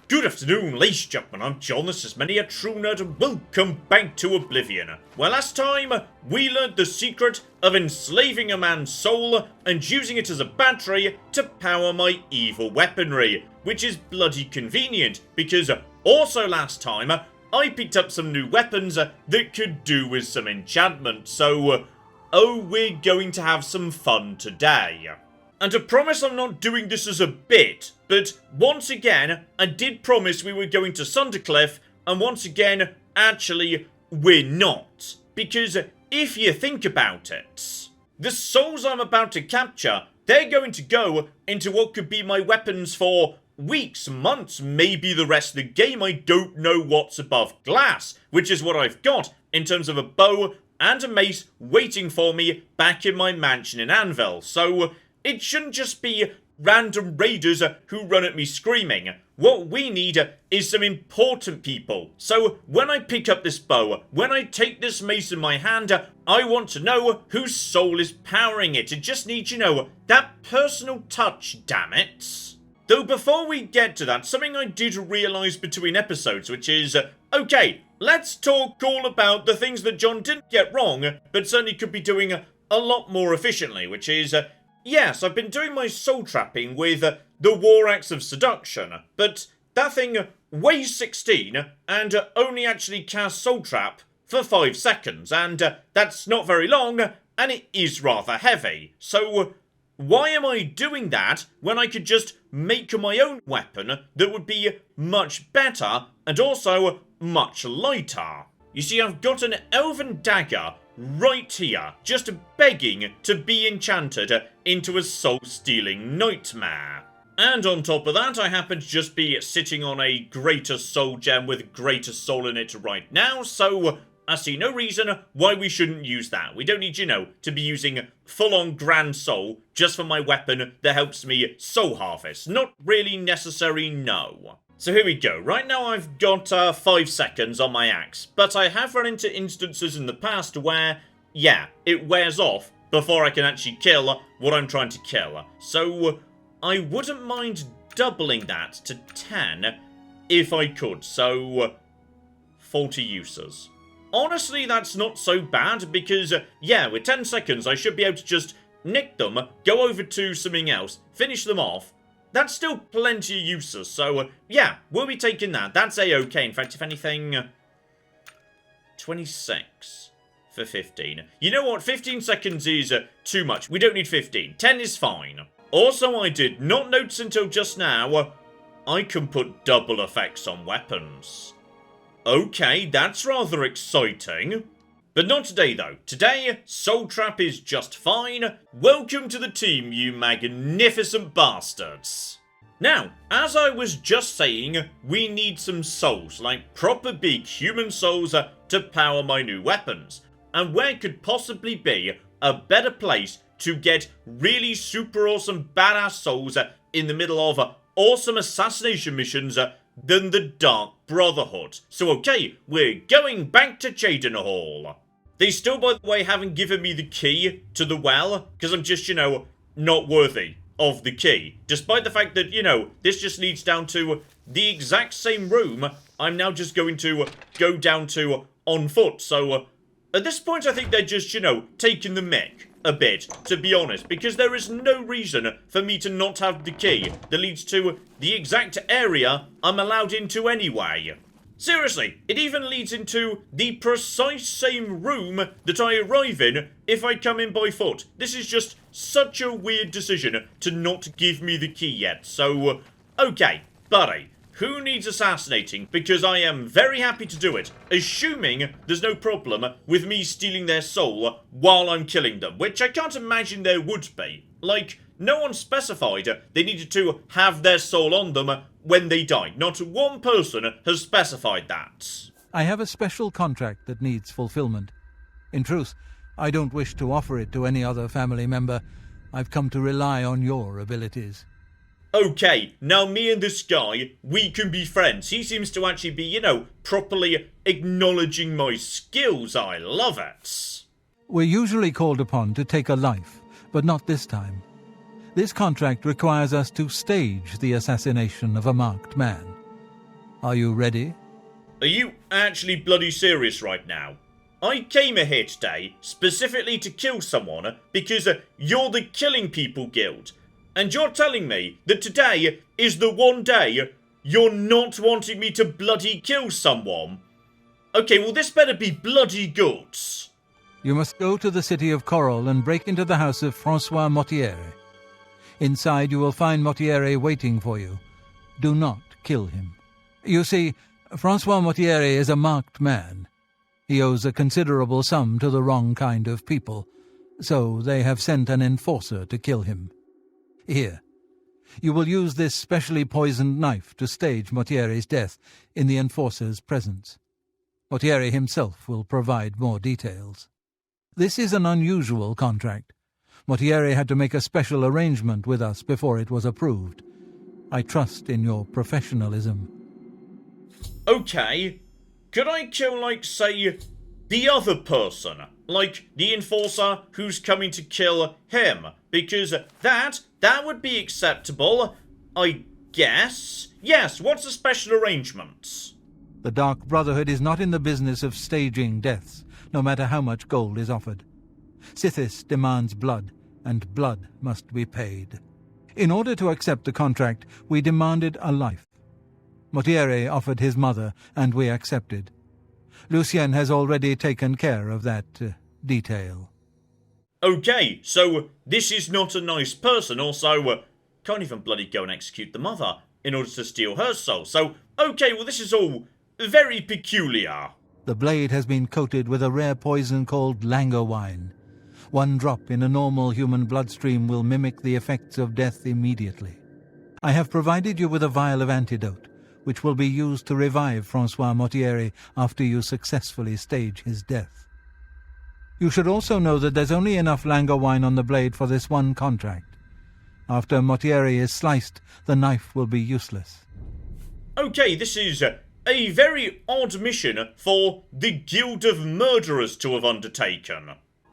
Good afternoon, ladies and gentlemen, I'm John, this is Many a True Nerd, and welcome back to Oblivion. Well, last time, we learned the secret of enslaving a man's soul and using it as a battery to power my evil weaponry, which is bloody convenient, because also last time, I picked up some new weapons that could do with some enchantment, so, we're going to have some fun today. And I promise I'm not doing this as a bit, but once again, I did promise we were going to Sundercliff, and once again, actually, we're not. Because if you think about it, the souls I'm about to capture, they're going to go into what could be my weapons for weeks, months, maybe the rest of the game. I don't know what's above glass, which is what I've got in terms of a bow and a mace waiting for me back in my mansion in Anvil. So it shouldn't just be random raiders who run at me screaming. What we need is some important people. So when I pick up this bow, when I take this mace in my hand, I want to know whose soul is powering it. It just needs, that personal touch, damn it. Though before we get to that, something I did realise between episodes, which is, okay, let's talk all about the things that John didn't get wrong, but certainly could be doing a lot more efficiently, which is, yes, I've been doing my soul trapping with the War Axe of Seduction, but that thing weighs 16 and only actually casts Soul Trap for 5 seconds, and that's not very long, and it is rather heavy. So why am I doing that when I could just make my own weapon that would be much better and also much lighter? You see, I've got an elven dagger right here, just begging to be enchanted into a soul-stealing nightmare. And on top of that, I happen to just be sitting on a greater soul gem with greater soul in it right now, so I see no reason why we shouldn't use that. We don't need, to be using full-on grand soul just for my weapon that helps me soul harvest. Not really necessary, no. So here we go. Right now I've got 5 seconds on my axe, but I have run into instances in the past where, yeah, it wears off before I can actually kill what I'm trying to kill. So I wouldn't mind doubling that to 10 if I could. So 40 uses. Honestly, that's not so bad because, yeah, with 10 seconds I should be able to just nick them, go over to something else, finish them off. That's still plenty of uses, so yeah, we'll be taking that. That's a-okay. In fact, if anything, 26 for 15. You know what? 15 seconds is too much. We don't need 15. 10 is fine. Also, I did not notice until just now, I can put double effects on weapons. Okay, that's rather exciting. But not today, though. Today, Soul Trap is just fine. Welcome to the team, you magnificent bastards. Now, as I was just saying, we need some souls, like proper big human souls, to power my new weapons. And where could possibly be a better place to get really super awesome badass souls in the middle of awesome assassination missions than the Dark Brotherhood? So okay, we're going back to Cheydinhall. They still, by the way, haven't given me the key to the well, because I'm just, not worthy of the key. Despite the fact that, this just leads down to the exact same room I'm now just going to go down to on foot. So at this point, I think they're just, taking the mick a bit, to be honest, because there is no reason for me to not have the key that leads to the exact area I'm allowed into anyway. Seriously, it even leads into the precise same room that I arrive in if I come in by foot. This is just such a weird decision to not give me the key yet. So, okay, buddy, who needs assassinating? Because I am very happy to do it, assuming there's no problem with me stealing their soul while I'm killing them, which I can't imagine there would be. Like, no one specified they needed to have their soul on them when they die. Not one person has specified that. I have a special contract that needs fulfillment. In truth, I don't wish to offer it to any other family member. I've come to rely on your abilities. Okay, now me and this guy, we can be friends. He seems to actually be, properly acknowledging my skills. I love it. We're usually called upon to take a life, but not this time. This contract requires us to stage the assassination of a marked man. Are you ready? Are you actually bloody serious right now? I came here today specifically to kill someone because you're the Killing People Guild. And you're telling me that today is the one day you're not wanting me to bloody kill someone? Okay, well this better be bloody guts. You must go to the city of Coral and break into the house of Francois Mortiere. Inside you will find Mortiere waiting for you. Do not kill him. You see, Francois Mortiere is a marked man. He owes a considerable sum to the wrong kind of people, so they have sent an enforcer to kill him. Here, you will use this specially poisoned knife to stage Mortiere's death in the enforcer's presence. Mortiere himself will provide more details. This is an unusual contract. Mortiere had to make a special arrangement with us before it was approved. I trust in your professionalism. Okay, could I kill, like, say, the other person? Like, the enforcer who's coming to kill him? Because that would be acceptable, I guess. Yes, what's the special arrangements? The Dark Brotherhood is not in the business of staging deaths, no matter how much gold is offered. Sithis demands blood, and blood must be paid. In order to accept the contract, we demanded a life. Mortiere offered his mother, and we accepted. Lucien has already taken care of that detail. Okay, so this is not a nice person, also can't even bloody go and execute the mother in order to steal her soul. So, okay, well this is all very peculiar. The blade has been coated with a rare poison called lango wine. One drop in a normal human bloodstream will mimic the effects of death immediately. I have provided you with a vial of antidote, which will be used to revive Francois Mortiere after you successfully stage his death. You should also know that there's only enough lango wine on the blade for this one contract. After Mortiere is sliced, the knife will be useless. Okay, this is a very odd mission for the Guild of Murderers to have undertaken.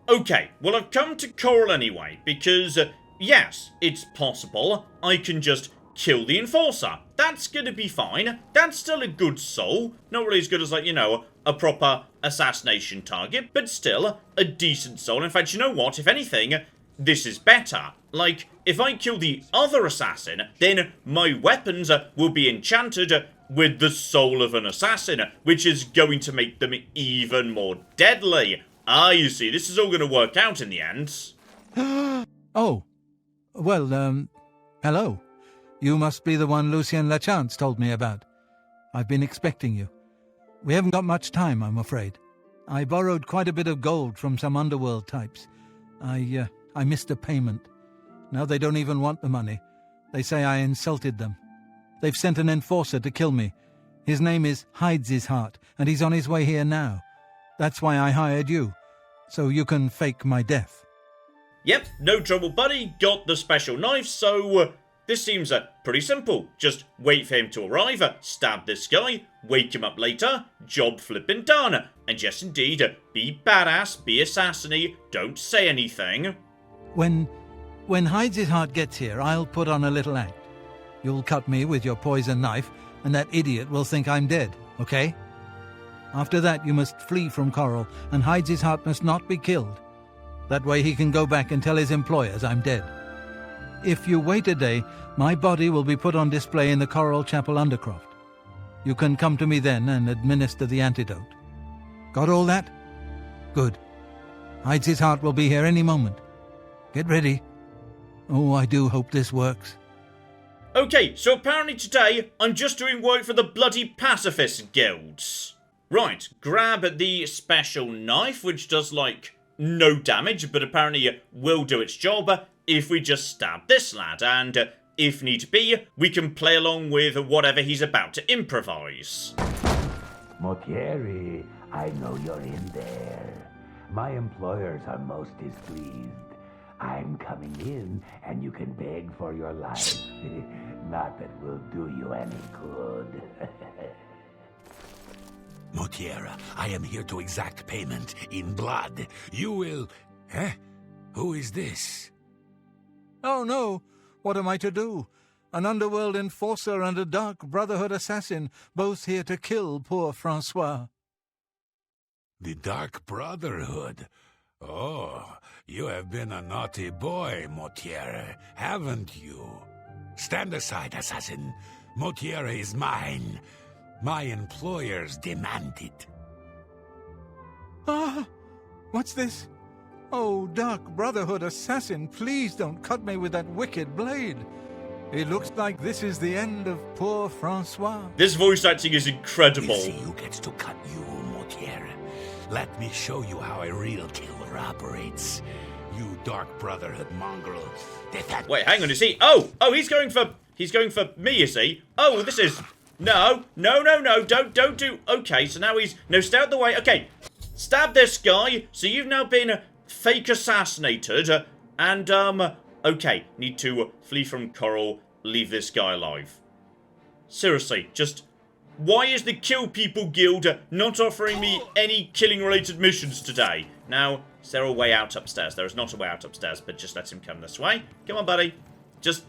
Okay, well I've come to Coral anyway, because, yes, it's possible I can just kill the enforcer. That's gonna be fine. That's still a good soul. Not really as good as, like, you know, a proper assassination target, but still a decent soul. In fact, you know what? If anything, this is better. Like, if I kill the other assassin, then my weapons will be enchanted with the soul of an assassin, which is going to make them even more deadly. Ah, you see, this is all going to work out in the end. Oh, well, hello. You must be the one Lucien Lachance told me about. I've been expecting you. We haven't got much time, I'm afraid. I borrowed quite a bit of gold from some underworld types. I missed a payment. Now they don't even want the money. They say I insulted them. They've sent an enforcer to kill me. His name is Hides His Heart, and he's on his way here now. That's why I hired you, so you can fake my death. Yep, no trouble, buddy. Got the special knife, so this seems pretty simple. Just wait for him to arrive, stab this guy, wake him up later, job flippin' done. And yes, indeed, be badass, be assassiny, don't say anything. When Hides His Heart gets here, I'll put on a little act. You'll cut me with your poison knife, and that idiot will think I'm dead, okay? After that, you must flee from Coral, and Hides His Heart must not be killed. That way he can go back and tell his employers I'm dead. If you wait a day, my body will be put on display in the Coral Chapel Undercroft. You can come to me then and administer the antidote. Got all that? Good. Hides His Heart will be here any moment. Get ready. Oh, I do hope this works. Okay, so apparently today, I'm just doing work for the bloody Pacifist guilds. Right, grab the special knife, which does, like, no damage, but apparently will do its job if we just stab this lad, and if need be, we can play along with whatever he's about to improvise. Mortiere, I know you're in there. My employers are most displeased. I'm coming in, and you can beg for your life. Not that will do you any good. Mortiera, I am here to exact payment in blood. You will... Who is this? Oh no, what am I to do? an underworld enforcer and a Dark Brotherhood assassin, both here to kill poor Francois. The Dark Brotherhood? Oh, you have been a naughty boy, Motiere, haven't you? Stand aside, assassin. Motiere is mine. My employers demand it. Ah! What's this? Oh, Dark Brotherhood assassin, please don't cut me with that wicked blade. It looks like this is the end of poor Francois. This voice acting is incredible. See who gets to cut you, Motiere. Let me show you how a real killer operates. You Dark Brotherhood mongrel. Wait, hang on, is he? Oh, he's going for me, is he? Oh, this is... No, don't do... Okay, so now he's... No, stay out the way. Okay, stab this guy. So you've now been fake assassinated. And, okay, need to flee from Coral, leave this guy alive. Seriously, just... Why is the Kill People Guild not offering me any killing-related missions today? Now, is there a way out upstairs? There is not a way out upstairs, but just let him come this way. Come on, buddy. Just...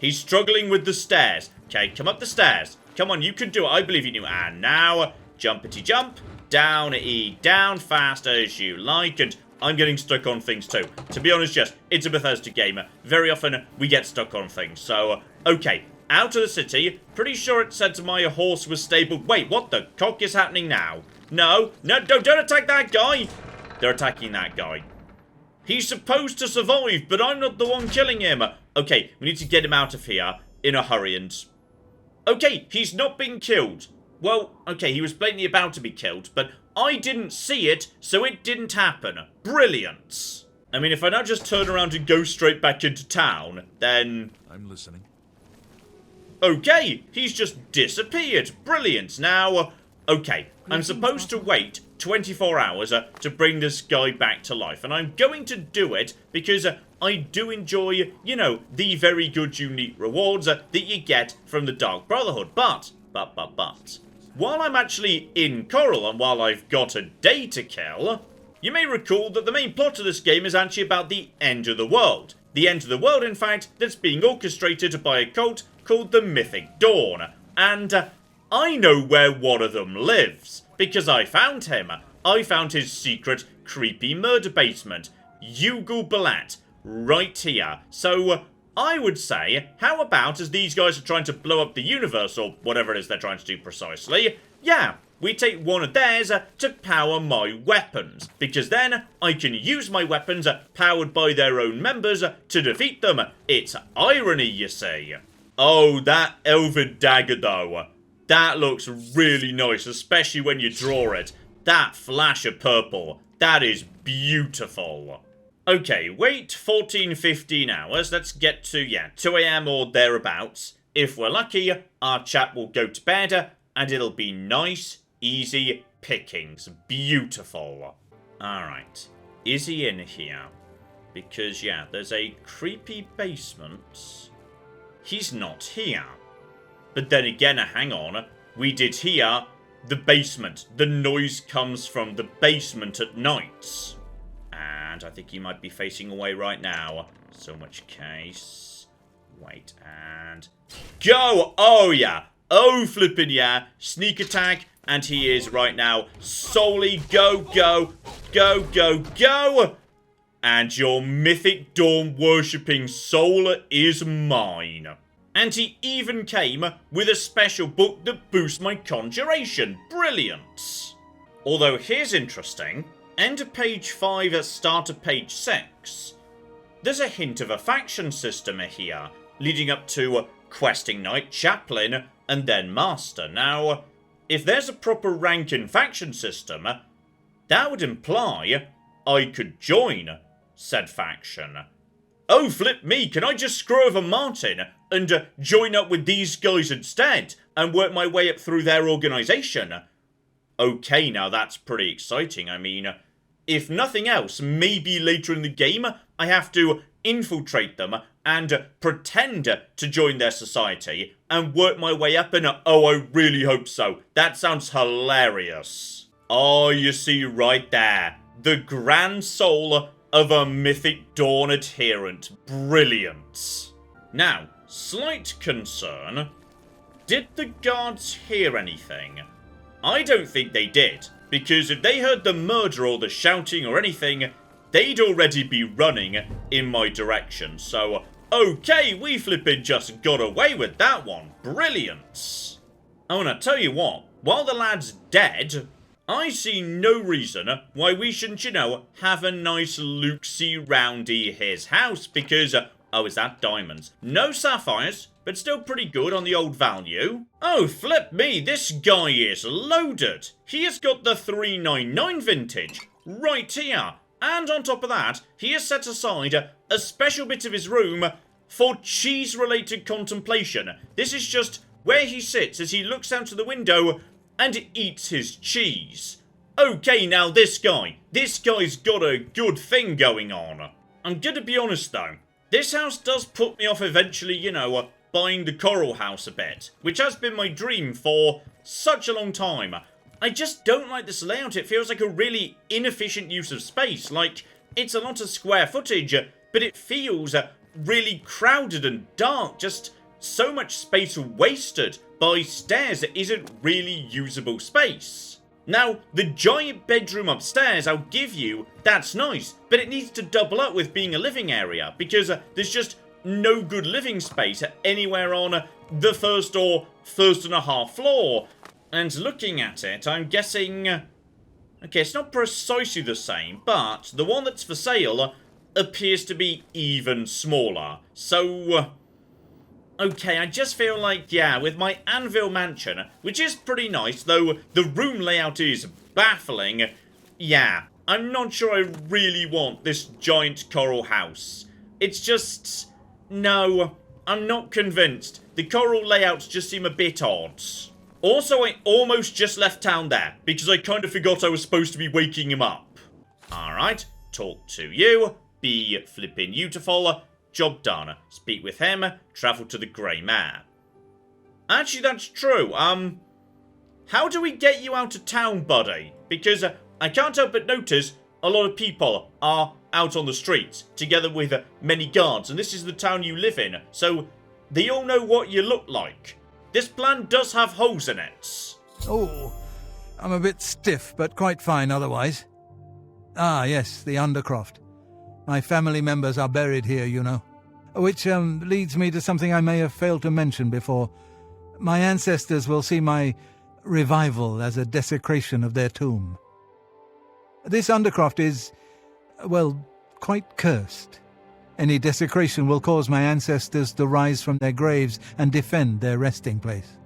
He's struggling with the stairs. Okay, come up the stairs. Come on, you can do it. I believe in you. And now, jumpity jump. Down, down fast as you like. And I'm getting stuck on things too. To be honest, yes, it's a Bethesda game. Very often, we get stuck on things. So, okay. Out of the city. Pretty sure it said my horse was stable. Wait, what the cock is happening now? No, don't attack that guy. They're attacking that guy. He's supposed to survive, but I'm not the one killing him. Okay, we need to get him out of here in a hurry and... Okay, he's not been killed. Well, okay, he was blatantly about to be killed, but I didn't see it, so it didn't happen. Brilliant. I mean, if I now just turn around and go straight back into town, then... I'm listening. Okay, he's just disappeared. Brilliant. Now, okay, I'm supposed to wait 24 hours to bring this guy back to life. And I'm going to do it because I do enjoy, you know, the very good unique rewards that you get from the Dark Brotherhood. But, while I'm actually in Coral and while I've got a day to kill, you may recall that the main plot of this game is actually about the end of the world. The end of the world, in fact, that's being orchestrated by a cult called the Mythic Dawn. And I know where one of them lives, because I found him. I found his secret, creepy murder basement, Yugal Balat, right here. So, I would say, how about, as these guys are trying to blow up the universe, or whatever it is they're trying to do precisely, yeah, we take one of theirs to power my weapons, because then I can use my weapons powered by their own members to defeat them. It's irony, you see. Oh, that elven dagger, though. That looks really nice, especially when you draw it. That flash of purple. That is beautiful. Okay, wait 14, 15 hours. Let's get to, 2 AM or thereabouts. If we're lucky, our chap will go to bed, and it'll be nice, easy pickings. Beautiful. Alright. Is he in here? Because, there's a creepy basement. He's not here. But then again, hang on. We did hear the basement. The noise comes from the basement at night. And I think he might be facing away right now. So much case. Wait, and... Go! Oh, yeah. Oh, flippin' yeah. Sneak attack. And he is right now. Solely go, go. Go, go, go. And your Mythic Dawn worshipping soul is mine. And he even came with a special book that boosts my conjuration. Brilliant. Although here's interesting. End of page 5, start of page 6. There's a hint of a faction system here, leading up to Questing Knight, Chaplain, and then Master. Now, if there's a proper rank in faction system, that would imply I could join said faction. Oh, flip me, can I just screw over Martin and join up with these guys instead and work my way up through their organisation? Okay, now that's pretty exciting. I mean, if nothing else, maybe later in the game I have to infiltrate them and pretend to join their society and work my way up, and oh, I really hope so. That sounds hilarious. Oh, you see right there, the grand soul of a Mythic Dawn adherent. Brilliant. Now, Slight concern. Did the guards hear anything? I don't think they did, because if they heard the murder or the shouting or anything, they'd already be running in my direction. So, okay, we flippin' just got away with that one. Brilliant. Oh, and I tell you what, while the lad's dead, I see no reason why we shouldn't, have a nice look-see-roundy his house, because, oh, is that diamonds? No sapphires, but still pretty good on the old value. Oh, flip me, this guy is loaded. He has got the 399 vintage, right here. And on top of that, he has set aside a special bit of his room for cheese-related contemplation. This is just where he sits as he looks out to the window and eats his cheese. Okay, now this guy's got a good thing going on. I'm gonna be honest though, this house does put me off eventually, buying the Coral House a bit, which has been my dream for such a long time. I just don't like this layout. It feels like a really inefficient use of space. Like, it's a lot of square footage, but it feels really crowded and dark. Just so much space wasted by stairs that isn't really usable space. Now, the giant bedroom upstairs, I'll give you, that's nice, but it needs to double up with being a living area, because there's just no good living space anywhere on the first or first and a half floor. And looking at it, I'm guessing... Okay, it's not precisely the same, but the one that's for sale appears to be even smaller. So... Okay, I just feel like, yeah, with my Anvil Mansion, which is pretty nice, though the room layout is baffling, yeah, I'm not sure I really want this giant coral house. It's just... No, I'm not convinced. The coral layouts just seem a bit odd. Also, I almost just left town there, because I kind of forgot I was supposed to be waking him up. Alright, talk to you, be flippin' beautiful, job done. Speak with him, travel to the Grey Mare. Actually, that's true. How do we get you out of town, buddy? Because I can't help but notice a lot of people are out on the streets, together with many guards, and this is the town you live in, so they all know what you look like. This plan does have holes in it. Oh, I'm a bit stiff, but quite fine otherwise. Ah, yes, the Undercroft. My family members are buried here, Which leads me to something I may have failed to mention before. My ancestors will see my revival as a desecration of their tomb. This Undercroft is, well, quite cursed. Any desecration will cause my ancestors to rise from their graves and defend their resting place.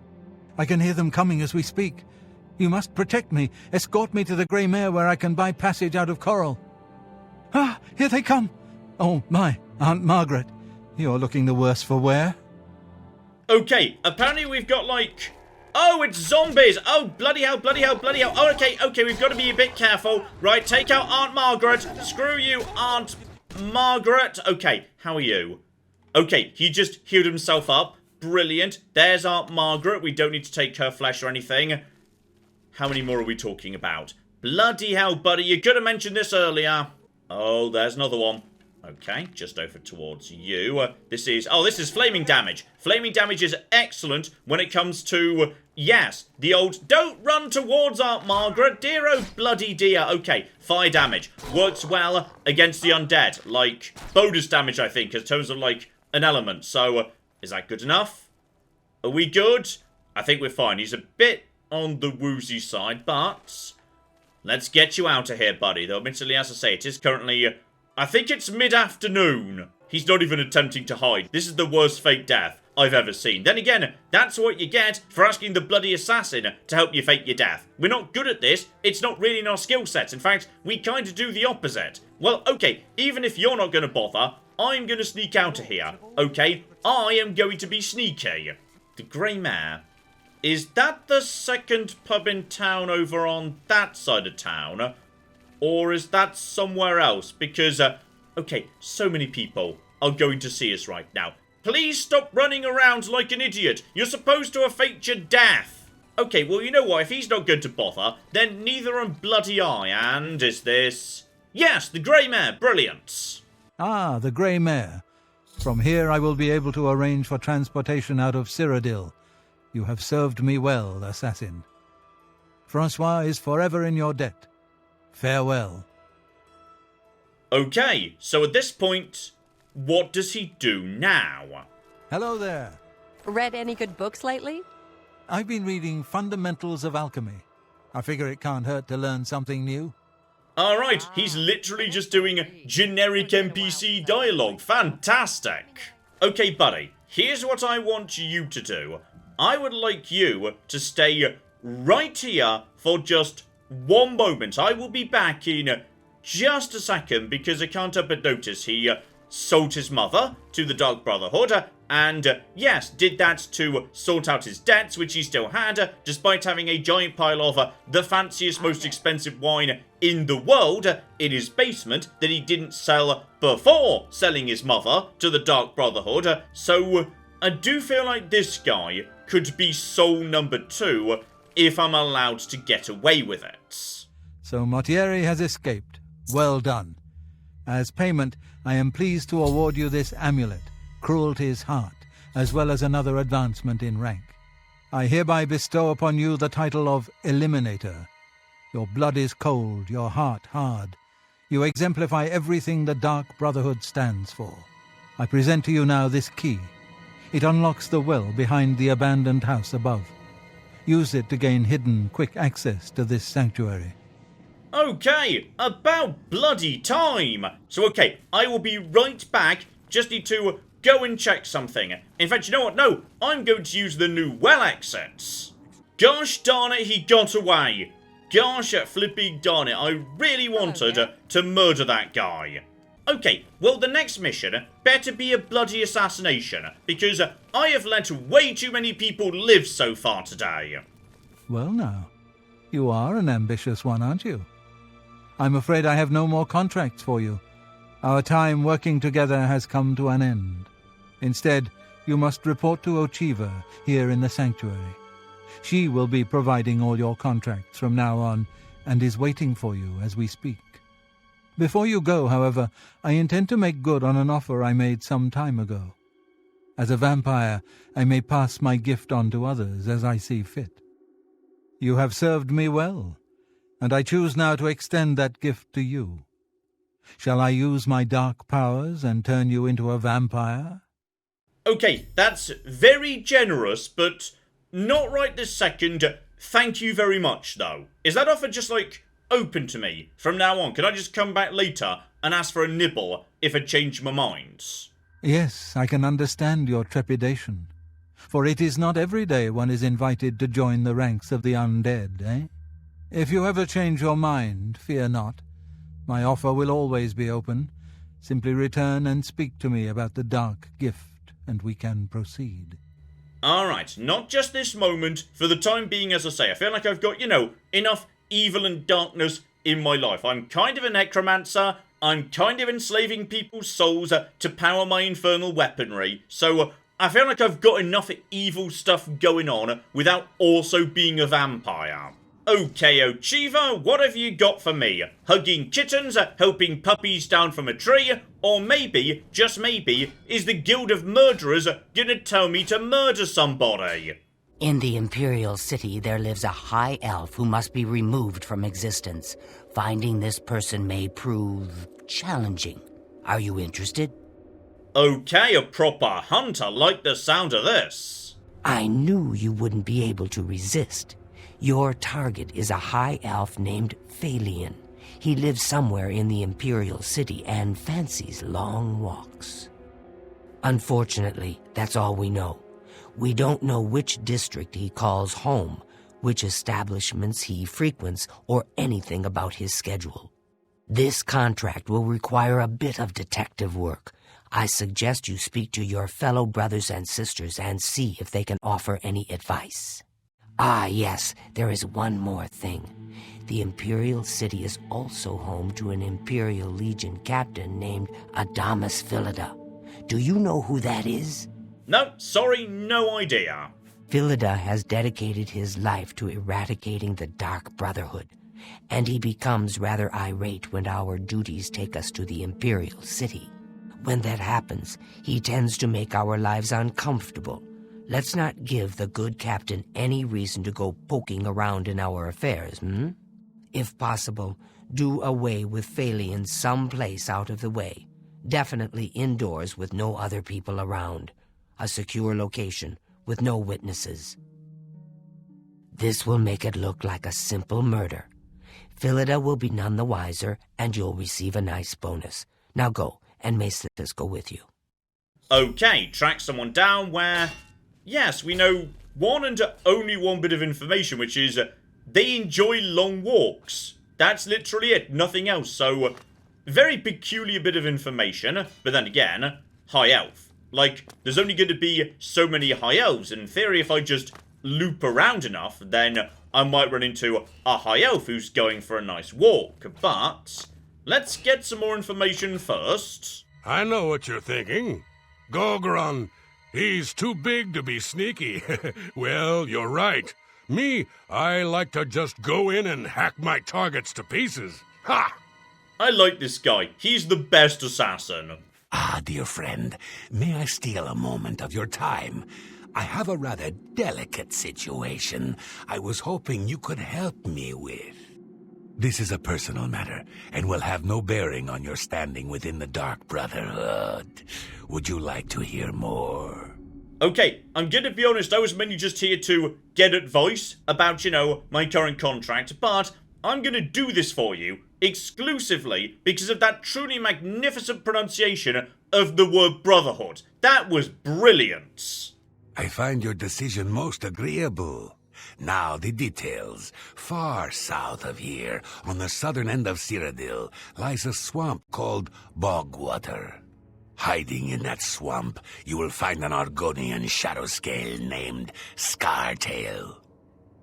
I can hear them coming as we speak. You must protect me. Escort me to the Grey Mare where I can buy passage out of Coral. Ah, here they come. Oh, my, Aunt Margaret. You're looking the worse for wear. Okay, apparently we've got like... Oh, it's zombies! Oh, bloody hell, bloody hell, bloody hell. Oh, okay, we've got to be a bit careful. Right, take out Aunt Margaret. Screw you, Aunt Margaret. Okay, how are you? Okay, he just healed himself up. Brilliant. There's Aunt Margaret. We don't need to take her flesh or anything. How many more are we talking about? Bloody hell, buddy. You could have mentioned this earlier. Oh, there's another one. Okay, just over towards you. This is flaming damage. Flaming damage is excellent when it comes to, yes, the old, don't run towards Aunt Margaret, dear oh bloody dear. Okay, fire damage. Works well against the undead. Like, bonus damage, I think, in terms of, like, an element. So, is that good enough? Are we good? I think we're fine. He's a bit on the woozy side, but let's get you out of here, buddy. Though, admittedly, as I say, it is currently... I think it's mid-afternoon. He's not even attempting to hide. This is the worst fake death I've ever seen. Then again, that's what you get for asking the bloody assassin to help you fake your death. We're not good at this. It's not really in our skill sets. In fact, we kind of do the opposite. Well, okay, even if you're not going to bother, I'm going to sneak out of here. Okay, I am going to be sneaky. The Grey Mare. Is that the second pub in town over on that side of town? Or is that somewhere else? Because, okay, so many people are going to see us right now. Please stop running around like an idiot. You're supposed to have faked your death. Okay, well, you know what? If he's not going to bother, then neither am bloody I. And is this... Yes, the Grey Mare. Brilliant. Ah, the Grey Mare. From here I will be able to arrange for transportation out of Cyrodiil. You have served me well, assassin. Francois is forever in your debt. Farewell. Okay, so at this point, what does he do now? Hello there. Read any good books lately? I've been reading Fundamentals of Alchemy. I figure it can't hurt to learn something new. Alright, he's literally just doing generic NPC dialogue. Fantastic! Okay, buddy, here's what I want you to do. I would like you to stay right here for just one moment. I will be back in just a second because I can't help but notice he sold his mother to the Dark Brotherhood and yes, did that to sort out his debts, which he still had, despite having a giant pile of the fanciest, most expensive wine in the world in his basement that he didn't sell before selling his mother to the Dark Brotherhood. So I do feel like this guy could be soul number 2 if I'm allowed to get away with it. So Mortieri has escaped. Well done. As payment, I am pleased to award you this amulet, Cruelty's Heart, as well as another advancement in rank. I hereby bestow upon you the title of Eliminator. Your blood is cold, your heart hard. You exemplify everything the Dark Brotherhood stands for. I present to you now this key. It unlocks the well behind the abandoned house above. Use it to gain hidden, quick access to this sanctuary. Okay, about bloody time. So okay, I will be right back. Just need to go and check something. In fact, you know what? No, I'm going to use the new well exits. Gosh darn it, he got away. Gosh flipping darn it, I really wanted to murder that guy. Okay, well the next mission better be a bloody assassination, because I have let way too many people live so far today. Well now, you are an ambitious one, aren't you? I'm afraid I have no more contracts for you. Our time working together has come to an end. Instead, you must report to Ochiva here in the sanctuary. She will be providing all your contracts from now on, and is waiting for you as we speak. Before you go, however, I intend to make good on an offer I made some time ago. As a vampire, I may pass my gift on to others as I see fit. You have served me well, and I choose now to extend that gift to you. Shall I use my dark powers and turn you into a vampire? Okay, that's very generous, but not right this second. Thank you very much, though. Is that offer just, like, open to me from now on? Can I just come back later and ask for a nibble if I change my mind? Yes, I can understand your trepidation. For it is not every day one is invited to join the ranks of the undead, eh? If you ever change your mind, fear not. My offer will always be open. Simply return and speak to me about the dark gift, and we can proceed. Alright, not just this moment. For the time being, as I say, I feel like I've got, enough evil and darkness in my life. I'm kind of a necromancer. I'm kind of enslaving people's souls to power my infernal weaponry. So I feel like I've got enough evil stuff going on without also being a vampire. Okay, Ochiva, what have you got for me? Hugging kittens, helping puppies down from a tree, or maybe, just maybe, is the Guild of Murderers gonna tell me to murder somebody? In the Imperial City, there lives a high elf who must be removed from existence. Finding this person may prove challenging. Are you interested? Okay, a proper hunt. I like the sound of this. I knew you wouldn't be able to resist. Your target is a high elf named Phalion. He lives somewhere in the Imperial City and fancies long walks. Unfortunately, that's all we know. We don't know which district he calls home, which establishments he frequents, or anything about his schedule. This contract will require a bit of detective work. I suggest you speak to your fellow brothers and sisters and see if they can offer any advice. Ah, yes, there is one more thing. The Imperial City is also home to an Imperial Legion captain named Adamus Philida. Do you know who that is? No, sorry, no idea. Philida has dedicated his life to eradicating the Dark Brotherhood, and he becomes rather irate when our duties take us to the Imperial City. When that happens, he tends to make our lives uncomfortable. Let's not give the good captain any reason to go poking around in our affairs, If possible, do away with Phalian someplace out of the way. Definitely indoors with no other people around. A secure location with no witnesses. This will make it look like a simple murder. Philida will be none the wiser, and you'll receive a nice bonus. Now go, and may Sithis go with you. Okay, track someone down where... Yes, we know one and only one bit of information, which is they enjoy long walks. That's literally it, nothing else. So, very peculiar bit of information, but then again, high elf. Like, there's only going to be so many high elves. In theory, if I just loop around enough, then I might run into a high elf who's going for a nice walk. But let's get some more information first. I know what you're thinking. Gogron, he's too big to be sneaky. Well, you're right. Me, I like to just go in and hack my targets to pieces. Ha! I like this guy. He's the best assassin. Ah, dear friend, may I steal a moment of your time? I have a rather delicate situation I was hoping you could help me with. This is a personal matter, and will have no bearing on your standing within the Dark Brotherhood. Would you like to hear more? Okay, I'm gonna be honest, I was mainly just here to get advice about, my current contract, but I'm gonna do this for you exclusively because of that truly magnificent pronunciation of the word brotherhood. That was brilliant. I find your decision most agreeable. Now the details. Far south of here, on the southern end of Cyrodiil, lies a swamp called Bogwater. Hiding in that swamp, you will find an Argonian shadow scale named Scartail.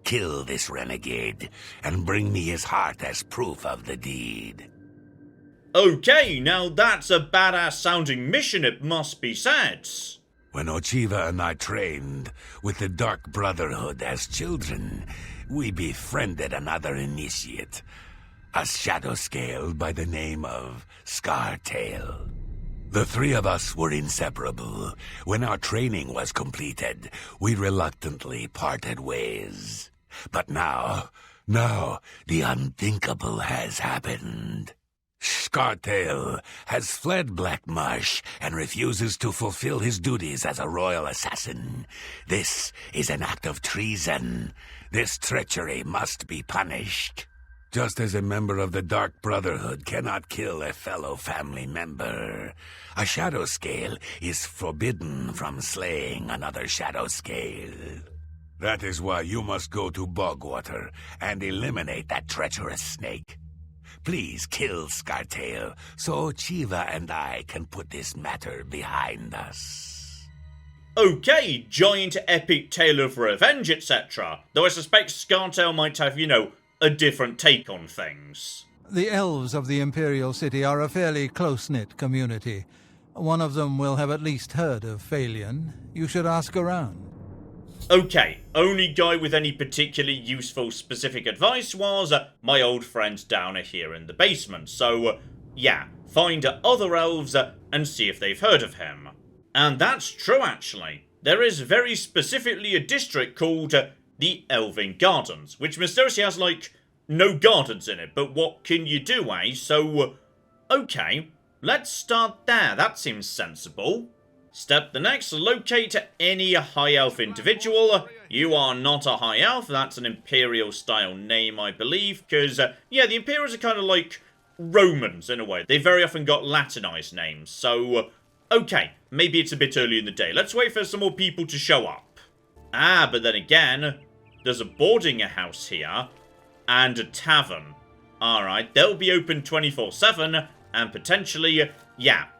Kill this renegade, and bring me his heart as proof of the deed. Okay, now that's a badass sounding mission, it must be said. When Ochiva and I trained with the Dark Brotherhood as children, we befriended another initiate, a shadow scale by the name of Scartail. The three of us were inseparable. When our training was completed, we reluctantly parted ways. But now, the unthinkable has happened. Scartail has fled Black Marsh and refuses to fulfill his duties as a royal assassin. This is an act of treason. This treachery must be punished. Just as a member of the Dark Brotherhood cannot kill a fellow family member, a shadow scale is forbidden from slaying another shadow scale. That is why you must go to Bogwater and eliminate that treacherous snake. Please kill Scartail so Chiva and I can put this matter behind us. Okay, giant epic tale of revenge, etc. Though I suspect Scartail might have, a different take on things. The elves of the Imperial City are a fairly close-knit community. One of them will have at least heard of Phalian. You should ask around. Okay, only guy with any particularly useful specific advice was my old friend down here in the basement. So, yeah, find other elves and see if they've heard of him. And that's true, actually. There is very specifically a district called the Elven Gardens, which mysteriously has, no gardens in it, but what can you do, eh? So, okay, let's start there. That seems sensible. Step the next, locate any high elf individual. You are not a high elf, that's an Imperial style name, I believe, because, the Imperials are kind of like Romans in a way. They very often got Latinized names, so, okay, maybe it's a bit early in the day. Let's wait for some more people to show up. Ah, but then again, there's a boarding house here, and a tavern. Alright, they'll be open 24/7, and potentially,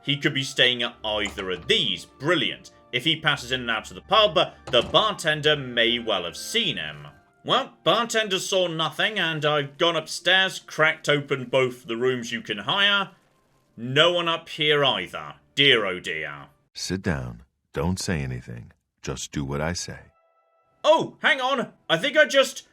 he could be staying at either of these. Brilliant. If he passes in and out of the pub, the bartender may well have seen him. Well, bartender saw nothing, and I've gone upstairs, cracked open both the rooms you can hire. No one up here either. Dear oh dear. Sit down. Don't say anything. Just do what I say. Oh, hang on. I think I just,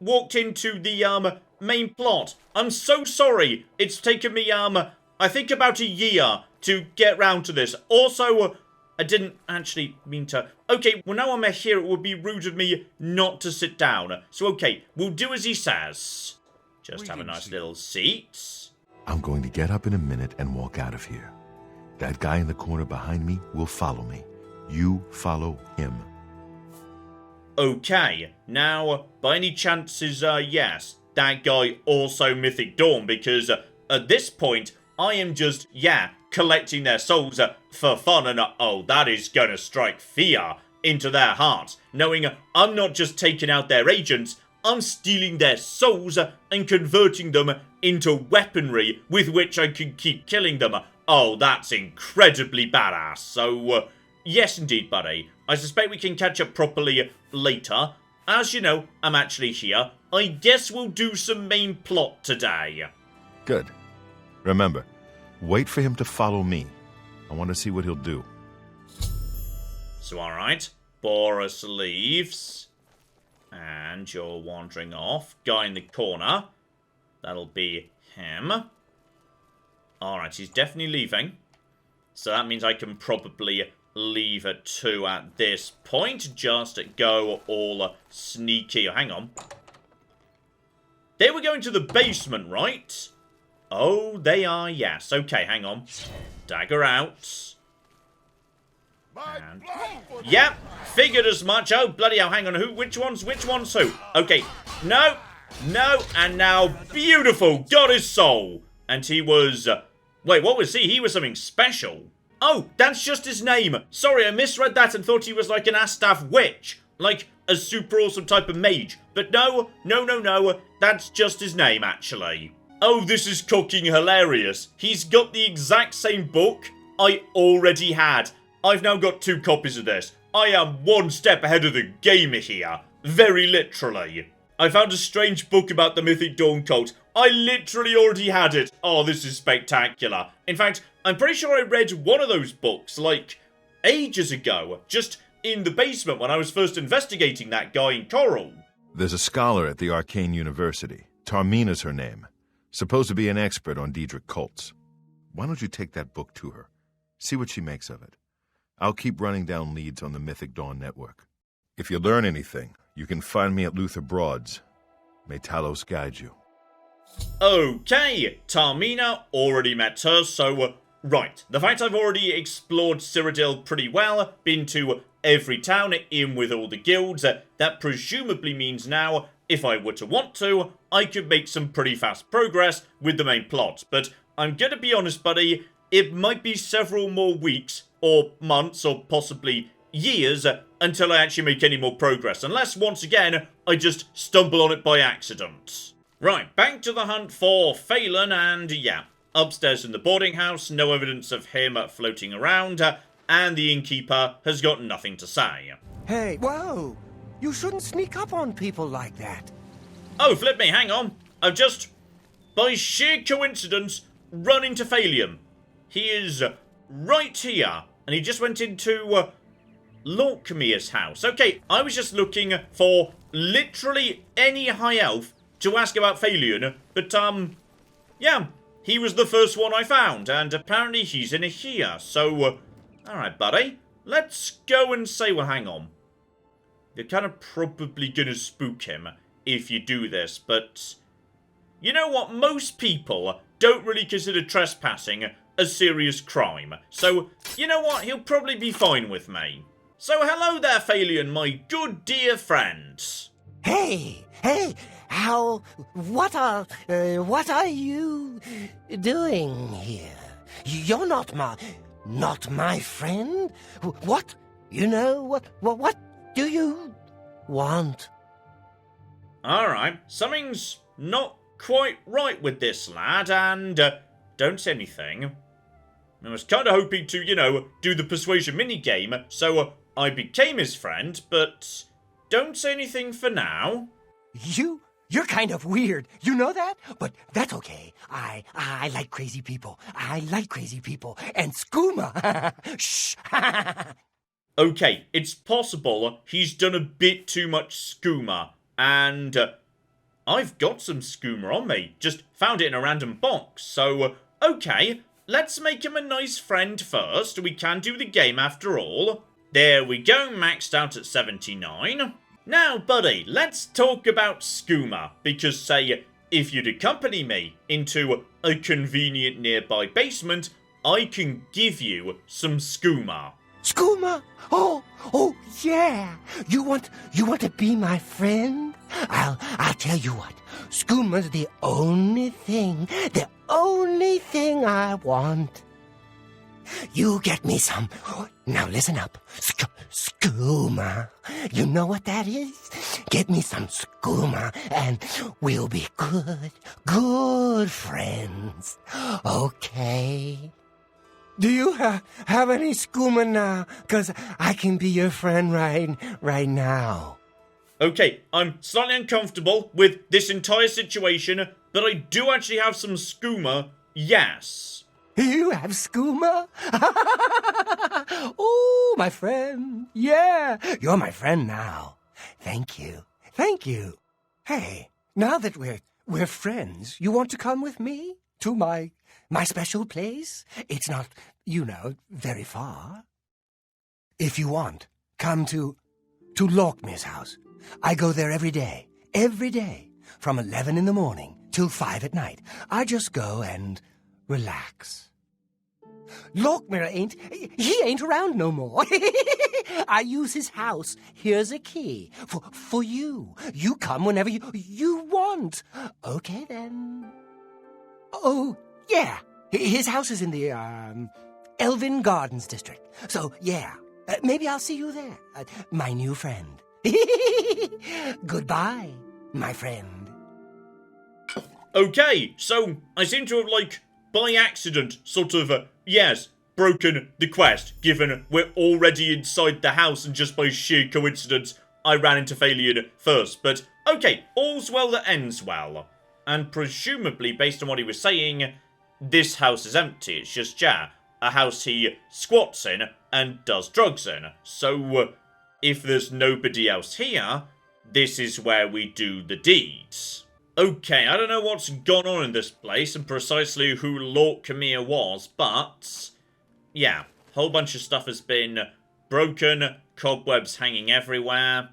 walked into the, main plot. I'm so sorry. It's taken me, I think about a year to get round to this. Also, I didn't actually mean to... Okay, well now I'm here, it would be rude of me not to sit down. So okay, we'll do as he says. Just have a nice little seat. I'm going to get up in a minute and walk out of here. That guy in the corner behind me will follow me. You follow him. Okay, now, by any chances, yes, that guy also Mythic Dawn, because at this point, I am just, collecting their souls for fun, and oh, that is gonna strike fear into their hearts, knowing I'm not just taking out their agents, I'm stealing their souls and converting them into weaponry with which I can keep killing them. Oh, that's incredibly badass. So, yes indeed, buddy. I suspect we can catch up properly later. As you know, I'm actually here. I guess we'll do some main plot today. Good. Remember, wait for him to follow me. I want to see what he'll do. So, alright. Boris leaves. And you're wandering off. Guy in the corner. That'll be him. Alright, he's definitely leaving. So that means I can probably leave it too at this point. Just go all sneaky. Hang on. They were going to the basement, right? Oh, they are, yes. Okay, hang on. Dagger out. And... Yep, figured as much. Oh, bloody hell, hang on. Which one's who? Okay, no, and now, beautiful, got his soul. And he was... wait, what was he? He was something special. Oh, that's just his name. Sorry, I misread that and thought he was like an Astaff witch. Like a super awesome type of mage. But no, that's just his name, actually. Oh, this is cocking hilarious. He's got the exact same book I already had. I've now got 2 copies of this. I am one step ahead of the game here. Very literally. I found a strange book about the Mythic Dawn cult. I literally already had it. Oh, this is spectacular. In fact, I'm pretty sure I read one of those books, like, ages ago. Just in the basement when I was first investigating that guy in Coral. There's a scholar at the Arcane University. Tarmina's her name. Supposed to be an expert on Daedric cults. Why don't you take that book to her? See what she makes of it. I'll keep running down leads on the Mythic Dawn network. If you learn anything, you can find me at Luther Broad's. May Talos guide you. Okay, Tarmina, already met her, so, right. The fact I've already explored Cyrodiil pretty well, been to every town in with all the guilds, that presumably means now, if I were to want to, I could make some pretty fast progress with the main plot. But I'm gonna be honest, buddy, it might be several more weeks, or months, or possibly years, until I actually make any more progress. Unless, once again, I just stumble on it by accident. Right, back to the hunt for Phelan, and yeah, upstairs in the boarding house, no evidence of him floating around, and the innkeeper has got nothing to say. Hey, whoa! You shouldn't sneak up on people like that. Oh, flip me, hang on. I've just, by sheer coincidence, run into Phalion. He is right here, and he just went into Lorkmia's house. Okay, I was just looking for literally any high elf to ask about Phalion, but, yeah, he was the first one I found, and apparently he's in here, so, alright, buddy, let's go and say, well, hang on. You're kind of probably gonna spook him if you do this, but you know what? Most people don't really consider trespassing a serious crime. So, you know what? He'll probably be fine with me. So, hello there, Phalion, my good dear friend. Hey, what are you doing here? You're not my friend? What? You know, what do you want? Alright, something's not quite right with this lad, and don't say anything. I was kind of hoping to, you know, do the persuasion minigame, so I became his friend, but don't say anything for now. You're kind of weird, you know that? But that's okay. I like crazy people. I like crazy people. And skooma! Shh! Okay, it's possible he's done a bit too much skooma, and I've got some skooma on me. Just found it in a random box, so okay, let's make him a nice friend first. We can do the game after all. There we go, maxed out at 79. Now, buddy, let's talk about skooma, because, say, if you'd accompany me into a convenient nearby basement, I can give you some skooma. Skooma? Oh, yeah. You want to be my friend? I'll tell you what. Skooma's the only thing I want. You get me some. Now listen up. Skooma. You know what that is? Get me some skooma and we'll be good friends. Okay? Do you have any skooma now? 'Cause I can be your friend right now. Okay, I'm slightly uncomfortable with this entire situation, but I do actually have some skooma, yes. You have skooma? Oh, my friend. Yeah, you're my friend now. Thank you. Hey, now that we're friends, you want to come with me to my special place? It's not, very far. If you want, come to Lockmir's house. I go there every day, from 11 in the morning till 5 at night. I just go and relax. Lockmir ain't around no more. I use his house. Here's a key for you. You come whenever you want. Okay, then. Oh, yeah. His house is in the, Elvin Gardens district. So, yeah. Maybe I'll see you there. My new friend. Goodbye, my friend. Okay, so I seem to have, by accident, broken the quest, given we're already inside the house and just by sheer coincidence, I ran into Phalion first. But, okay, all's well that ends well. And presumably, based on what he was saying, this house is empty. It's just, a house he squats in and does drugs in. So, if there's nobody else here, this is where we do the deeds. Okay, I don't know what's gone on in this place and precisely who Lord Camille was, but yeah, whole bunch of stuff has been broken, cobwebs hanging everywhere.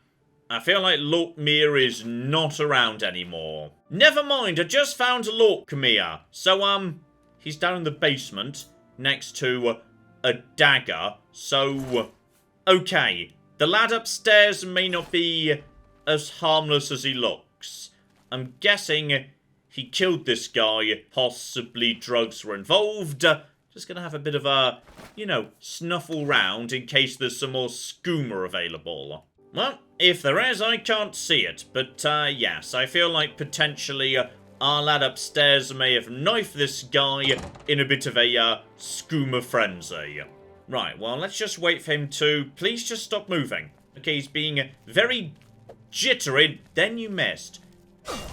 I feel like Lord Camille is not around anymore. Never mind, I just found Lord Camille. So, he's down in the basement next to a dagger. So, okay, the lad upstairs may not be as harmless as he looks. I'm guessing he killed this guy. Possibly drugs were involved. Just gonna have a bit of a, snuffle round in case there's some more skooma available. Well, if there is, I can't see it. But, yes, I feel like potentially our lad upstairs may have knifed this guy in a bit of a skooma frenzy. Right, well, let's just wait for him to please just stop moving. Okay, he's being very jittery. Then you missed.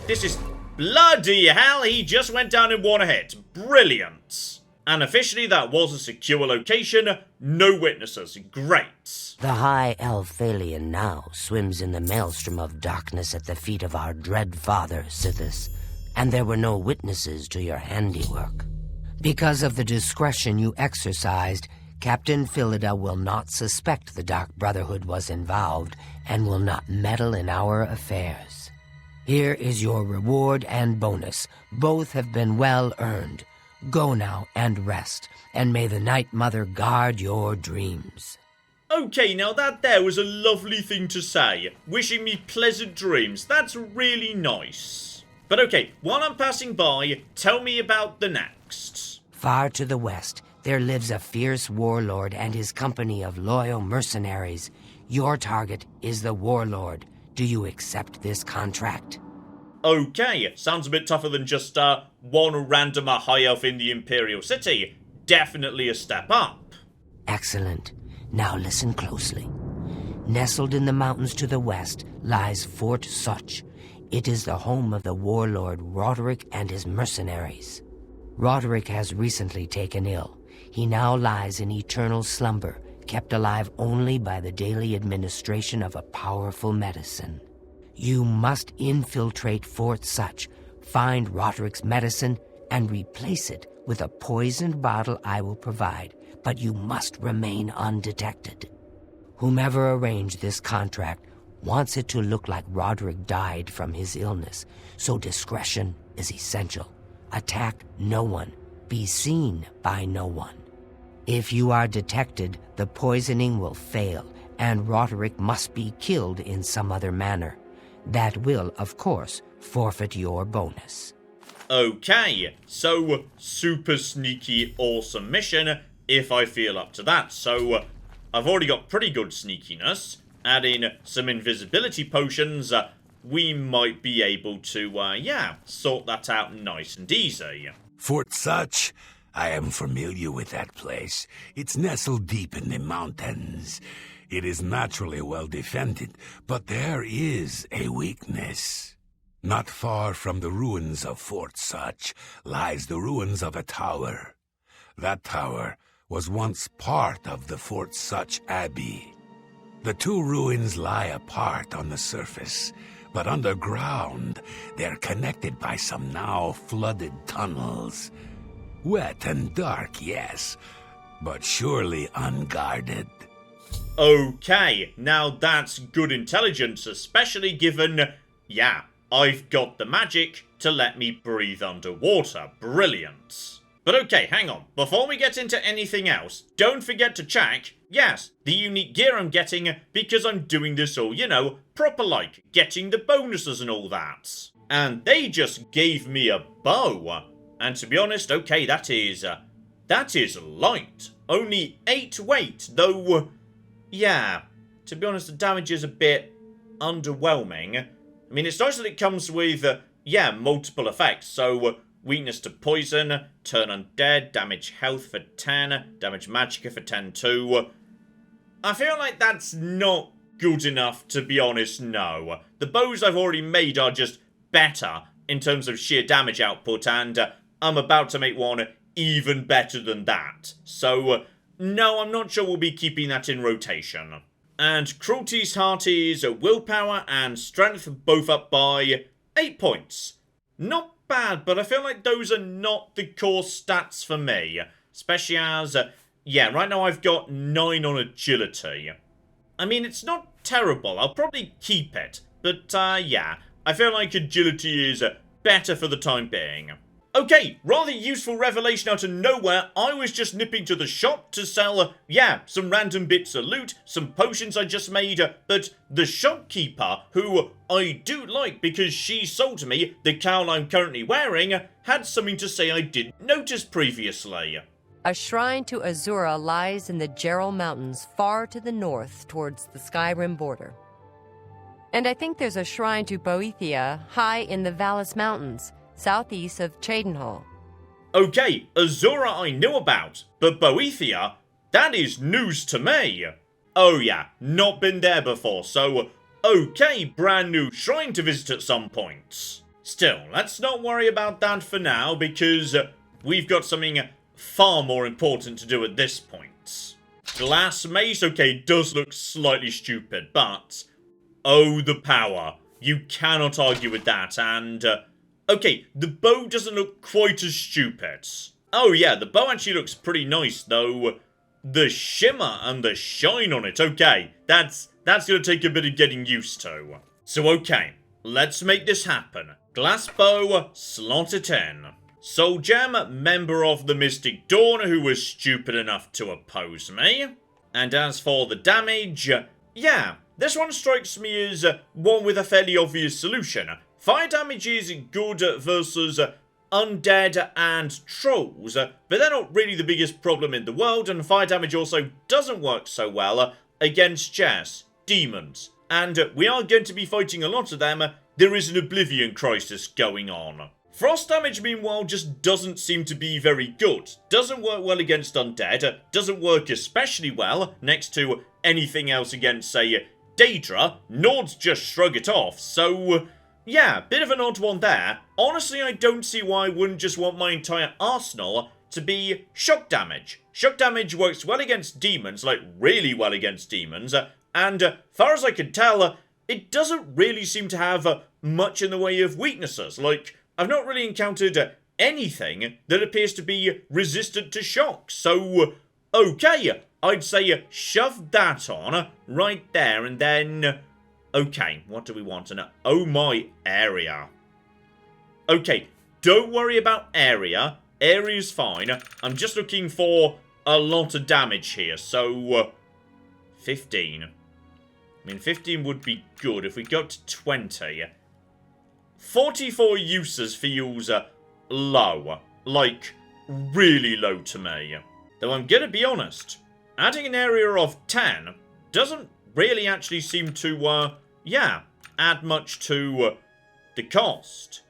This is bloody hell, he just went down in one hit. Brilliant. And officially that was a secure location, no witnesses. Great. The high elf Phalion now swims in the maelstrom of darkness at the feet of our dread father, Sithis, and there were no witnesses to your handiwork. Because of the discretion you exercised, Captain Philida will not suspect the Dark Brotherhood was involved and will not meddle in our affairs. Here is your reward and bonus. Both have been well earned. Go now and rest, and may the Night Mother guard your dreams. Okay, now that there was a lovely thing to say. Wishing me pleasant dreams. That's really nice. But okay, while I'm passing by, tell me about the next. Far to the west, there lives a fierce warlord and his company of loyal mercenaries. Your target is the warlord. Do you accept this contract? Okay, sounds a bit tougher than just one random high elf in the Imperial City. Definitely a step up. Excellent. Now listen closely. Nestled in the mountains to the west lies Fort Such. It is the home of the warlord Roderick and his mercenaries. Roderick has recently taken ill. He now lies in eternal slumber, kept alive only by the daily administration of a powerful medicine. You must infiltrate Fort Such, find Roderick's medicine, and replace it with a poisoned bottle I will provide, but you must remain undetected. Whomever arranged this contract wants it to look like Roderick died from his illness, so discretion is essential. Attack no one. Be seen by no one. If you are detected, the poisoning will fail, and Roderick must be killed in some other manner. That will, of course, forfeit your bonus. Okay, so super sneaky, awesome mission if I feel up to that. So I've already got pretty good sneakiness. Add in some invisibility potions, we might be able to, sort that out nice and easy. Fort Such, I am familiar with that place. It's nestled deep in the mountains. It is naturally well defended, but there is a weakness. Not far from the ruins of Fort Such lies the ruins of a tower. That tower was once part of the Fort Such Abbey. The two ruins lie apart on the surface, but underground they're connected by some now flooded tunnels. Wet and dark, yes, but surely unguarded. Okay, now that's good intelligence, especially given, I've got the magic to let me breathe underwater. Brilliant. But okay, hang on. Before we get into anything else, don't forget to check, yes, the unique gear I'm getting because I'm doing this all, proper like, getting the bonuses and all that. And they just gave me a bow. And to be honest, okay, that is light. Only 8 weight, though, to be honest, the damage is a bit underwhelming. I mean, it's nice that it comes with, multiple effects, so weakness to poison, turn undead, damage health for 10, damage magicka for 10 too. I feel like that's not good enough, to be honest, no. The bows I've already made are just better in terms of sheer damage output, and I'm about to make one even better than that. So, no, I'm not sure we'll be keeping that in rotation. And Cruelty's Hearty's willpower and strength both up by 8 points. Not bad, but I feel like those are not the core stats for me. Especially as, right now I've got 9 on agility. I mean, it's not terrible. I'll probably keep it. But, I feel like agility is better for the time being. Okay, rather useful revelation out of nowhere. I was just nipping to the shop to sell, some random bits of loot, some potions I just made, but the shopkeeper, who I do like because she sold me the cowl I'm currently wearing, had something to say I didn't notice previously. A shrine to Azura lies in the Gerald Mountains far to the north towards the Skyrim border. And I think there's a shrine to Boethia high in the Vallis Mountains, southeast of Cheydinhal. Okay, Azura I knew about, but Boethia, that is news to me. Oh yeah, not been there before, so okay, brand new shrine to visit at some point. Still, let's not worry about that for now, because we've got something far more important to do at this point. Glass mace, okay, does look slightly stupid, but oh, the power. You cannot argue with that, and okay, the bow doesn't look quite as stupid. Oh yeah, the bow actually looks pretty nice, though. The shimmer and the shine on it, okay, that's gonna take a bit of getting used to. So okay, let's make this happen. Glass bow, slot it in. Soul Gem, member of the Mystic Dawn, who was stupid enough to oppose me. And as for the damage, this one strikes me as one with a fairly obvious solution. Fire damage is good versus undead and trolls, but they're not really the biggest problem in the world, and fire damage also doesn't work so well against demons. And we are going to be fighting a lot of them. There is an Oblivion crisis going on. Frost damage, meanwhile, just doesn't seem to be very good. Doesn't work well against undead, doesn't work especially well next to anything else against, say, Daedra. Nords just shrug it off, so bit of an odd one there. Honestly, I don't see why I wouldn't just want my entire arsenal to be shock damage. Shock damage works well against demons, like really well against demons, and far as I can tell, it doesn't really seem to have much in the way of weaknesses. Like, I've not really encountered anything that appears to be resistant to shock. So, okay, I'd say shove that on right there, and then... Okay, what do we want? Oh my, area. Okay, don't worry about area. Area's fine. I'm just looking for a lot of damage here, so... 15. I mean, 15 would be good if we go up to 20. 44 uses feels low. Like, really low to me. Though I'm gonna be honest, adding an area of 10 doesn't really actually seem to, add much to the cost.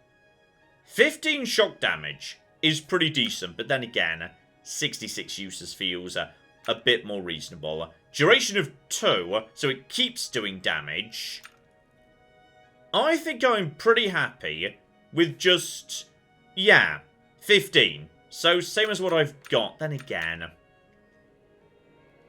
15 shock damage is pretty decent, but then again, 66 uses feels a bit more reasonable. Duration of 2, so it keeps doing damage. I think I'm pretty happy with just, 15. So, same as what I've got. Then again,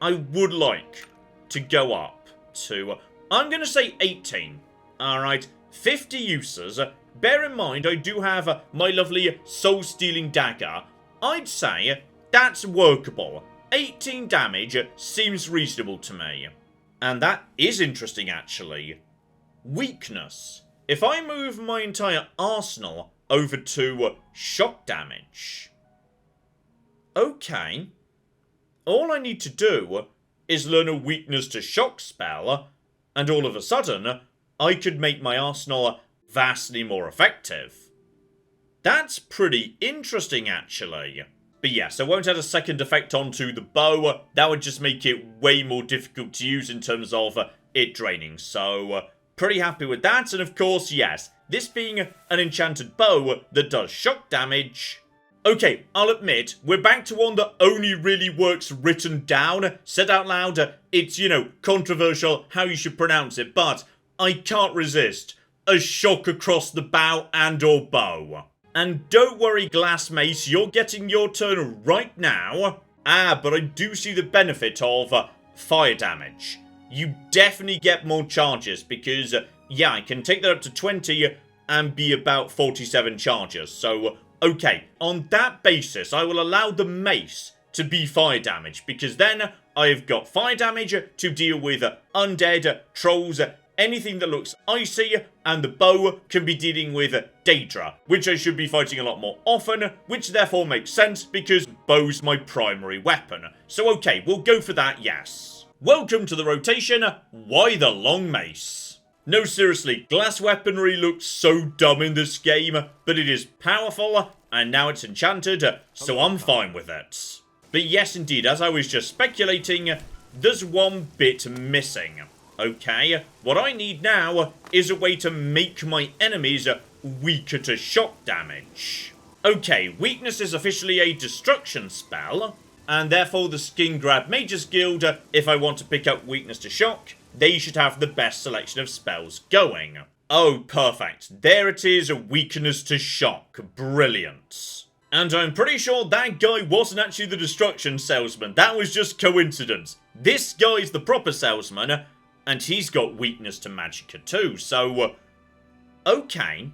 I would like to go up to, I'm going to say 18. Alright, 50 uses. Bear in mind, I do have my lovely soul-stealing dagger. I'd say that's workable. 18 damage seems reasonable to me. And that is interesting, actually. Weakness. If I move my entire arsenal over to shock damage... Okay. All I need to do is learn a weakness to shock spell, and all of a sudden, I could make my arsenal vastly more effective. That's pretty interesting, actually. But yes, I won't add a second effect onto the bow. That would just make it way more difficult to use in terms of it draining. So, pretty happy with that. And of course, yes, this being an enchanted bow that does shock damage... Okay, I'll admit, we're back to one that only really works written down. Said out loud, it's, controversial how you should pronounce it, but I can't resist a shock across the bow and or bow. And don't worry, Glass Mace, you're getting your turn right now. But I do see the benefit of fire damage. You definitely get more charges because, I can take that up to 20 and be about 47 charges. So, okay, on that basis, I will allow the mace to be fire damage because then I've got fire damage to deal with undead, trolls, anything that looks icy, and the bow can be dealing with Daedra, which I should be fighting a lot more often, which therefore makes sense because bow's my primary weapon. So okay, we'll go for that, yes. Welcome to the rotation, why the long mace? No, seriously, glass weaponry looks so dumb in this game, but it is powerful, and now it's enchanted, so I'm fine with it. But yes, indeed, as I was just speculating, there's one bit missing. Okay, what I need now is a way to make my enemies weaker to shock damage. Okay, weakness is officially a destruction spell, and therefore the Skin Grab Mages Guild, if I want to pick up weakness to shock, they should have the best selection of spells going. Oh, perfect. There it is, a weakness to shock. Brilliant. And I'm pretty sure that guy wasn't actually the destruction salesman. That was just coincidence. This guy's the proper salesman, and he's got weakness to magicka too, so... okay.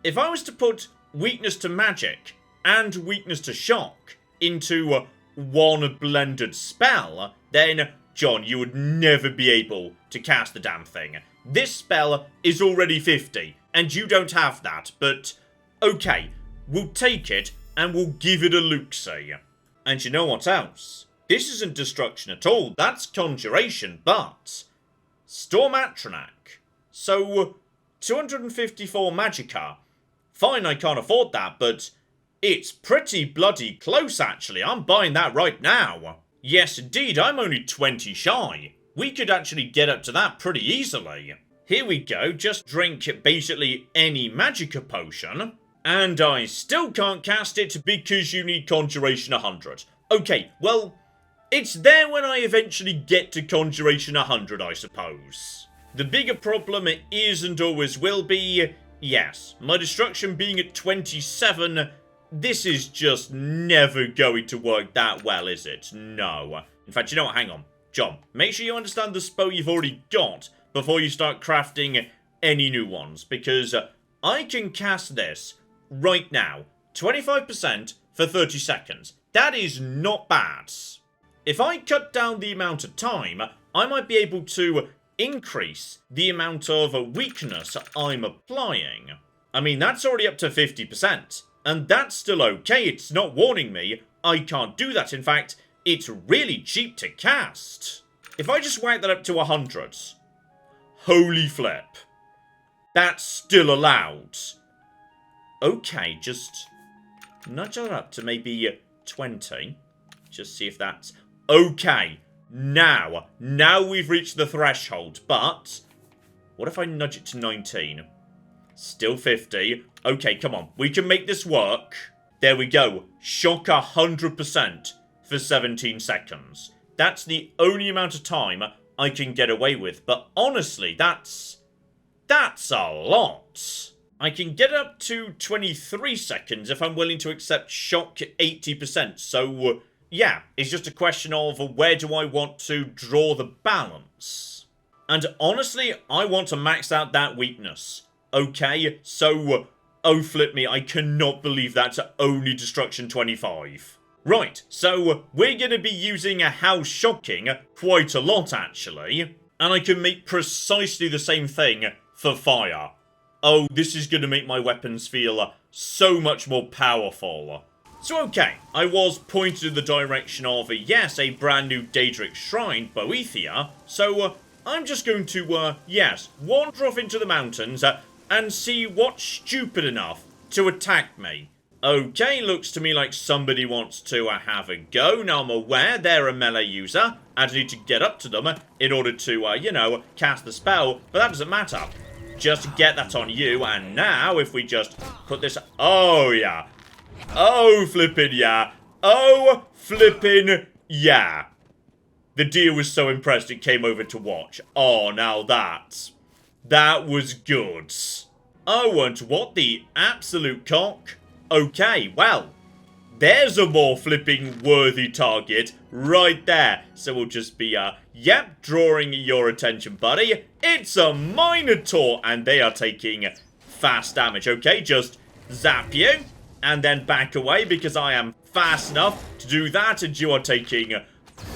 If I was to put weakness to magic and weakness to shock into one blended spell, then, John, you would never be able to cast the damn thing. This spell is already 50, and you don't have that, but... okay, we'll take it, and we'll give it a look-see. And you know what else? This isn't destruction at all, that's conjuration, but... Storm Atronak. So, 254 magicka. Fine, I can't afford that, but it's pretty bloody close, actually. I'm buying that right now. Yes, indeed, I'm only 20 shy. We could actually get up to that pretty easily. Here we go, just drink basically any magicka potion. And I still can't cast it because you need Conjuration 100. Okay, well... it's there when I eventually get to Conjuration 100, I suppose. The bigger problem is and always will be, yes, my destruction being at 27, this is just never going to work that well, is it? No. In fact, you know what, hang on. John, make sure you understand the spell you've already got before you start crafting any new ones, because I can cast this right now 25% for 30 seconds. That is not bad. If I cut down the amount of time, I might be able to increase the amount of weakness I'm applying. I mean, that's already up to 50%, and that's still okay. It's not warning me I can't do that. In fact, it's really cheap to cast. If I just whack that up to 100, holy flip, that's still allowed. Okay, just nudge that up to maybe 20. Just see if that's okay. Now we've reached the threshold, but what if I nudge it to 19? Still 50. Okay, come on. We can make this work. There we go. Shock 100% for 17 seconds. That's the only amount of time I can get away with. But honestly, that's a lot. I can get up to 23 seconds if I'm willing to accept shock 80%. So, yeah, it's just a question of where do I want to draw the balance. And honestly, I want to max out that weakness. Okay, so, oh flip me, I cannot believe that's only destruction 25. Right, so we're going to be using a house shocking quite a lot actually. And I can make precisely the same thing for fire. Oh, this is going to make my weapons feel so much more powerful. So okay, I was pointed in the direction of, yes, a brand new Daedric shrine, Boethia. So I'm just going to, yes, wander off into the mountains and see what's stupid enough to attack me. Okay, looks to me like somebody wants to have a go. Now I'm aware they're a melee user, and I need to get up to them in order to, you know, cast the spell, but that doesn't matter. Just get that on you, and now if we just put this... Oh, yeah. Oh, flippin' yeah. Oh, flippin' yeah. The deer was so impressed it came over to watch. Oh, now that was good. Oh, and what the absolute cock? Okay, well, there's a more flipping worthy target right there. So we'll just be, yep, drawing your attention, buddy. It's a Minotaur, and they are taking fast damage. Okay, just zap you, and then back away, because I am fast enough to do that, and you are taking,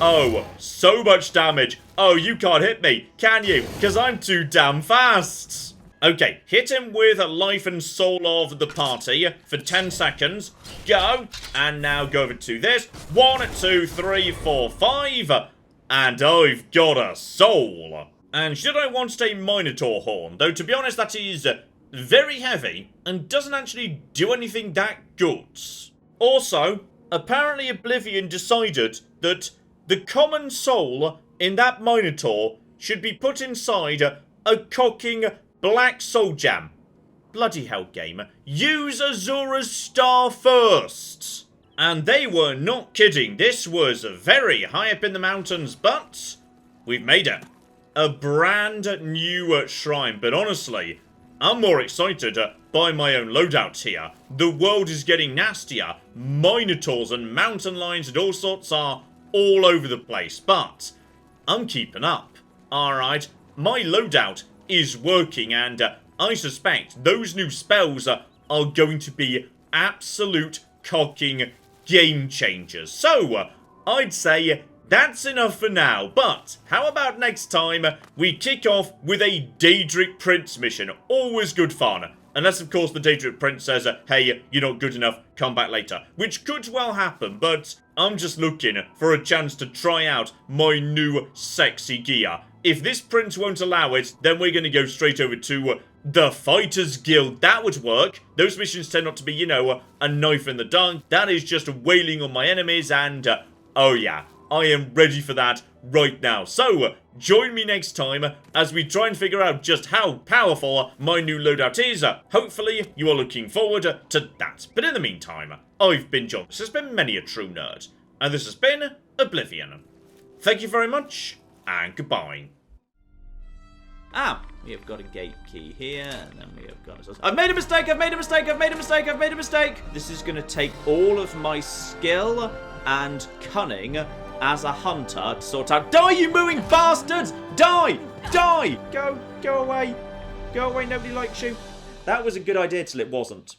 oh, so much damage. Oh, you can't hit me, can you? Because I'm too damn fast. Okay, hit him with life and soul of the party for 10 seconds. Go. And now go over to this. 1, 2, 3, 4, 5. And I've got a soul. And should I want a Minotaur horn? Though, to be honest, that is very heavy and doesn't actually do anything that good. Also, apparently Oblivion decided that the common soul in that Minotaur should be put inside a cocking Black Soul Jam. Bloody hell, gamer. Use Azura's star first. And they were not kidding. This was very high up in the mountains, but we've made it. A brand new shrine. But honestly, I'm more excited by my own loadout here. The world is getting nastier. Minotaurs and mountain lions and all sorts are all over the place. But I'm keeping up. Alright, my loadout is working, and I suspect those new spells are going to be absolute cocking game changers. So, I'd say that's enough for now, but how about next time we kick off with a Daedric Prince mission? Always good fun. Unless, of course, the Daedric Prince says, hey, you're not good enough, come back later. Which could well happen, but I'm just looking for a chance to try out my new sexy gear. If this prince won't allow it, then we're going to go straight over to the Fighters Guild. That would work. Those missions tend not to be, you know, a knife in the dark. That is just wailing on my enemies, and, oh yeah, I am ready for that right now. So, join me next time as we try and figure out just how powerful my new loadout is. Hopefully, you are looking forward to that. But in the meantime, I've been John. This has been Many a True Nerd, and this has been Oblivion. Thank you very much, and goodbye. Ah, we have got a gate key here, and then we have got... I've made a mistake, I've made a mistake, I've made a mistake, I've made a mistake! This is going to take all of my skill and cunning as a hunter to sort out... Die, you mooing bastards! Die! Die! Go away. Go away, nobody likes you. That was a good idea till it wasn't.